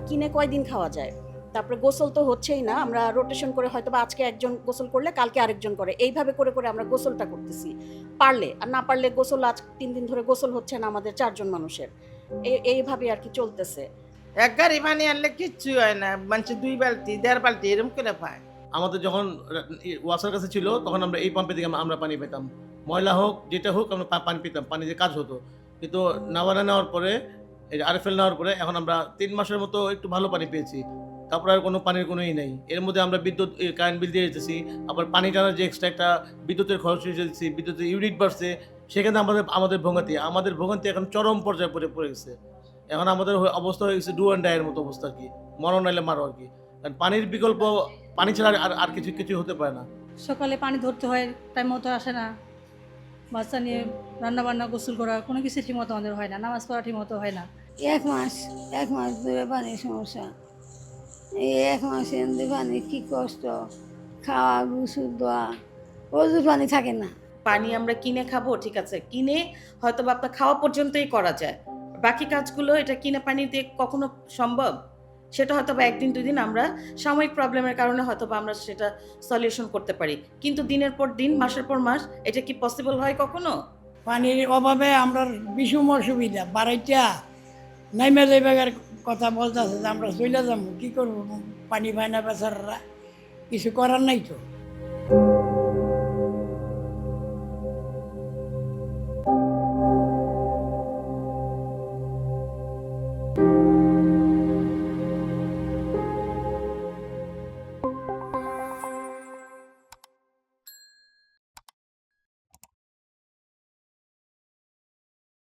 কিনে কয়দিন খাওয়া যায়? তারপরে গোসল তো হচ্ছেই না, আমরা রোটেশন করে হয়তোবা আজকে একজন গোসল করলে কালকে আরেকজন করে, এইভাবে করে করে আমরা গোসলটা করতেছি পারলে, আর না পারলে গোসল আজ 3 দিন ধরে গোসল হচ্ছে না আমাদের 4 জন মানুষের। এইভাবে আর কি চলতেছে। এক গাড়ি পানি আনলে কিচ্ছু হয় না, মানুষ 2 বালতি 1.5 বালতি এরকম করে পায়। আমাদের যখন ওয়াসার কাছে ছিল তখন আমরা এই পাম্পে থেকে আমরা পানি পেতাম, ময়লা হোক যেটা হোক আমরা পানি পেতাম, পানি দিয়ে কাজ হতো। কিন্তু নাওয়ানা নেওয়ার পরে, এই আরএফএল নেওয়ার পরে এখন আমরা 3 মাসের মতো একটু ভালো পানি পেয়েছি। তারপরে আর কোনো পানির কোনোই নেই। এর মধ্যে আমরা বিদ্যুৎ কারেন্ট বিল দিয়ে যেতেছি, আবার পানি টানার যে এক্সট্রা একটা বিদ্যুতের খরচ হয়ে যেতেছি, বিদ্যুতের ইউনিট বাড়ছে, সেখানে আমাদের ভোগান্তি এখন চরম পর্যায়ে পড়ে গেছে। এখন আমাদের অবস্থা হয়ে গেছে ডু অ্যান্ড ডাই এর মতো অবস্থা আর কি, মরণ নাইলে মারো আর কি। কারণ পানির বিকল্প, পানি ছাড়া আর কিছু হতে পারে না। সকালে পানি ধরতে হয়, টাইম মতো আসে না। বাচ্চা নিয়ে রান্নাবান্না গোসল করা কোনো কিছু ঠিক মতো আমাদের হয় না, নামাজ পড়া ঠিক মতো হয় না। এক মাস ধরে পানির সমস্যা। এই 1 মাসে পানি কি কষ্ট, খাওয়া গোসল দেওয়া, প্রচুর পানি থাকে না। পানি আমরা কিনে খাবো, ঠিক আছে, কিনে হয়তো বা আপনার খাওয়া পর্যন্তই করা যায়, বাকি কাজগুলো এটা কিনে পানি দিয়ে কখনো সম্ভব? সেটা হয়তো বা 1 দিন 2 দিন আমরা সাময়িক প্রবলেমের কারণে হয়তো বা আমরা সেটা সলিউশন করতে পারি, কিন্তু দিনের পর দিন মাসের পর মাস এটা কি পসিবল হয় কখনো? পানির অভাবে আমরা বিষম অসুবিধা বাড়াইটা নাইমে যাইবার কথা বলতেছে যে আমরা চলে যাবো, কি করবো, পানি পায় না বেচারারা, কিছু করার নাই তো।